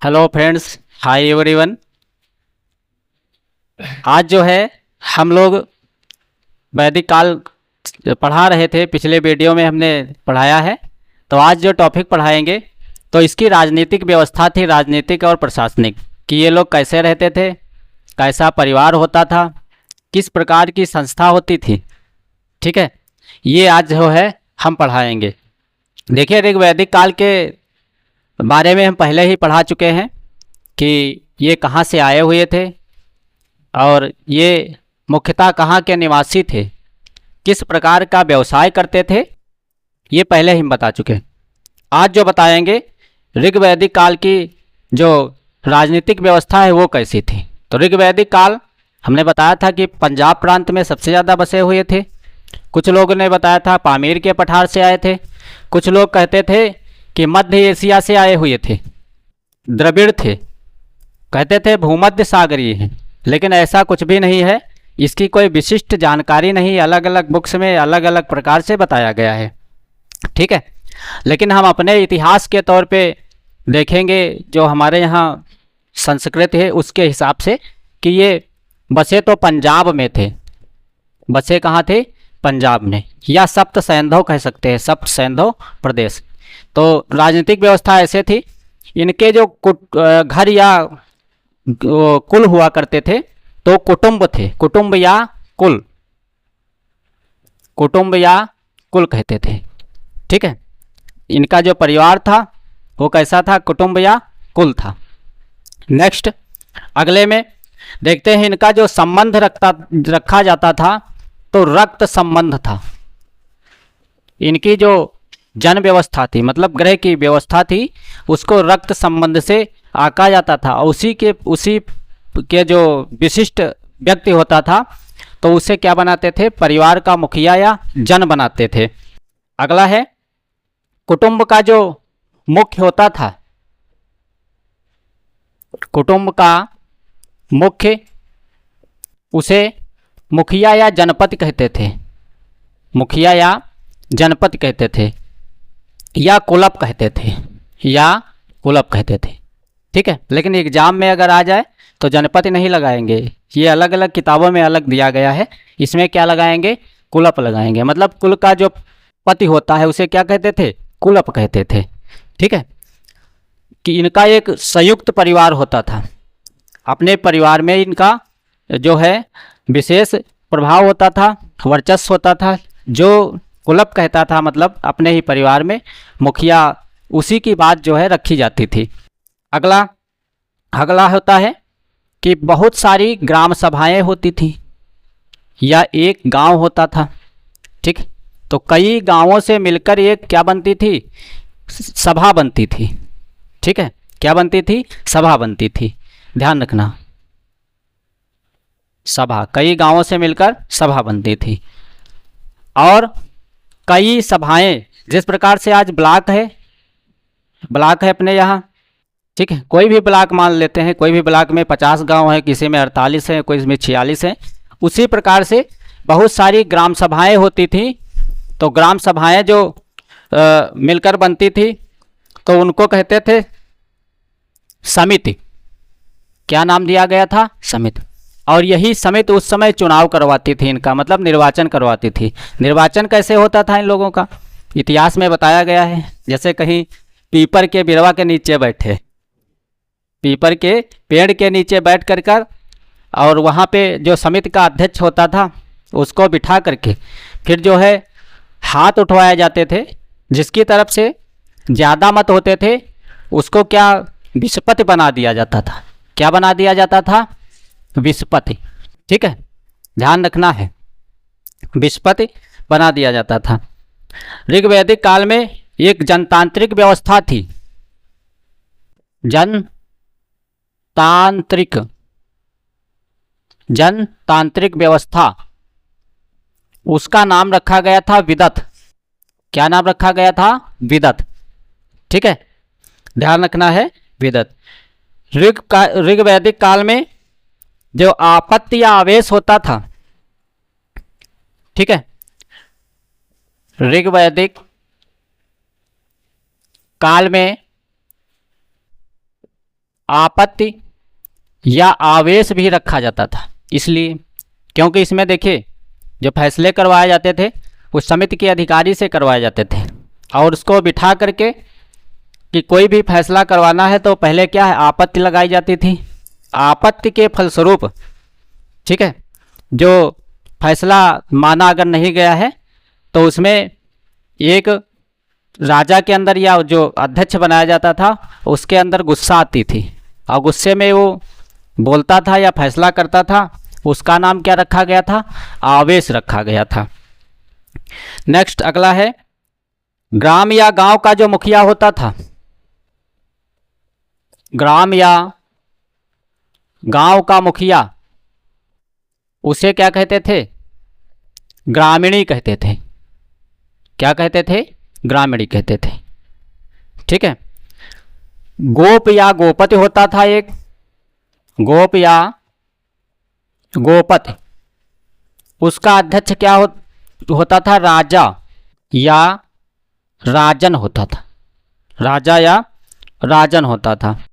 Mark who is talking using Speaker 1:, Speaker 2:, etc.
Speaker 1: Hello friends, hi everyone. आज जो है हम लोग वैदिक काल पढ़ा रहे थे। पिछले वीडियो में हमने पढ़ाया है। तो आज जो टॉपिक पढ़ाएंगे तो इसकी राजनीतिक व्यवस्था थी, राजनीतिक और प्रशासनिक, कि ये लोग कैसे रहते थे, कैसा परिवार होता था, किस प्रकार की संस्था होती थी। ठीक है, ये आज जो है हम पढ़ाएंगे। देखिए, ऋग्वैदिक काल के बारे में हम पहले ही पढ़ा चुके हैं कि ये कहाँ से आए हुए थे और ये मुख्यतः कहाँ के निवासी थे, किस प्रकार का व्यवसाय करते थे, ये पहले ही हम बता चुके हैं। आज जो बताएंगे ऋग्वैदिक काल की जो राजनीतिक व्यवस्था है वो कैसी थी। तो ऋग्वैदिक काल हमने बताया था कि पंजाब प्रांत में सबसे ज़्यादा बसे हुए थे। कुछ लोगों ने बताया था पामीर के पठार से आए थे। कुछ लोग कहते थे कि मध्य एशिया से आए हुए थे, द्रविड़ थे, कहते थे भूमध्य सागरीय हैं। लेकिन ऐसा कुछ भी नहीं है, इसकी कोई विशिष्ट जानकारी नहीं, अलग अलग बुक्स में अलग अलग प्रकार से बताया गया है। ठीक है, लेकिन हम अपने इतिहास के तौर पे देखेंगे, जो हमारे यहाँ संस्कृत है उसके हिसाब से, कि ये बसे तो पंजाब में थे। बसे कहाँ थे? पंजाब में, या सप्त सैंधव कह सकते हैं, सप्त सैंधव प्रदेश। तो राजनीतिक व्यवस्था ऐसे थी। इनके जो घर या कुल हुआ करते थे तो कुटुंब थे, कुटुंब या कुल, कुटुंब या कुल कहते थे। ठीक है, इनका जो परिवार था वो कैसा था? कुटुंब या कुल था। नेक्स्ट, अगले में देखते हैं इनका जो संबंध रखा जाता था तो रक्त संबंध था। इनकी जो जन व्यवस्था थी, मतलब ग्रह की व्यवस्था थी, उसको रक्त संबंध से आका जाता था। उसी के जो विशिष्ट व्यक्ति होता था तो उसे क्या बनाते थे? परिवार का मुखिया या जन बनाते थे। अगला है कुटुंब का जो मुख्य होता था, कुटुंब का मुख्य, उसे मुखिया या जनपद कहते थे, मुखिया या जनपद कहते थे, या कुलप कहते थे, या कुलप कहते थे। ठीक है, लेकिन एग्जाम में अगर आ जाए तो जनपद नहीं लगाएंगे, ये अलग अलग किताबों में अलग दिया गया है। इसमें क्या लगाएंगे? कुलप लगाएंगे। मतलब कुल का जो पति होता है उसे क्या कहते थे? कुलप कहते थे। ठीक है, कि इनका एक संयुक्त परिवार होता था। अपने परिवार में इनका जो है विशेष प्रभाव होता था, वर्चस्व होता था। जो कुलप कहता था, मतलब अपने ही परिवार में मुखिया, उसी की बात जो है रखी जाती थी। अगला होता है कि बहुत सारी ग्राम सभाएं होती थी, या एक गांव होता था। ठीक, तो कई गांवों से मिलकर एक क्या बनती थी? सभा बनती थी। ठीक है, क्या बनती थी? सभा बनती थी। ध्यान रखना, सभा, कई गांवों से मिलकर सभा बनती थी। और कई सभाएं, जिस प्रकार से आज ब्लॉक है, ब्लॉक है अपने यहाँ। ठीक है, कोई भी ब्लॉक मान लेते हैं, कोई भी ब्लॉक में 50 गांव है, किसी में 48 है, कोई में 46 है। उसी प्रकार से बहुत सारी ग्राम सभाएं होती थी। तो ग्राम सभाएं जो मिलकर बनती थी तो उनको कहते थे समिति। क्या नाम दिया गया था? समिति। और यही समिति उस समय चुनाव करवाती थी इनका, मतलब निर्वाचन करवाती थी। निर्वाचन कैसे होता था इन लोगों का? इतिहास में बताया गया है। जैसे कहीं पीपर के बिरवा के नीचे बैठे, पीपर के पेड़ के नीचे बैठ कर और वहाँ पे जो समिति का अध्यक्ष होता था उसको बिठा करके फिर जो है हाथ उठवाए जाते थे। जिसकी तरफ से ज़्यादा मत होते थे उसको क्या विस्पति बना दिया जाता था। क्या बना दिया जाता था? विस्पति। ठीक है, ध्यान रखना है, विस्पति बना दिया जाता था। ऋग्वैदिक काल में एक जनतांत्रिक व्यवस्था थी, जनतांत्रिक व्यवस्था। उसका नाम रखा गया था विदत। क्या नाम रखा गया था? विदत। ठीक है, ध्यान रखना है, विदत। ऋग्वैदिक काल में जो आपत्ति या आवेश होता था, ठीक है, ऋग्वैदिक काल में आपत्ति या आवेश भी रखा जाता था। इसलिए क्योंकि इसमें देखिए जो फैसले करवाए जाते थे उस समिति के अधिकारी से करवाए जाते थे, और उसको बिठा करके कि कोई भी फैसला करवाना है तो पहले क्या है, आपत्ति लगाई जाती थी। आपत्ति के फलस्वरूप, ठीक है, जो फैसला माना अगर नहीं गया है तो उसमें एक राजा के अंदर या जो अध्यक्ष बनाया जाता था उसके अंदर गुस्सा आती थी, और गुस्से में वो बोलता था या फैसला करता था। उसका नाम क्या रखा गया था, आवेश रखा गया था। नेक्स्ट अगला है, ग्राम या गांव का जो मुखिया होता था, ग्राम या गांव का मुखिया, उसे क्या कहते थे, ग्रामीणी कहते थे। क्या कहते थे, ग्रामीणी कहते थे। ठीक है। गोप या गोपति होता था एक, गोप या गोपति, उसका अध्यक्ष क्या होता था, राजा या राजन होता था, राजा या राजन होता था।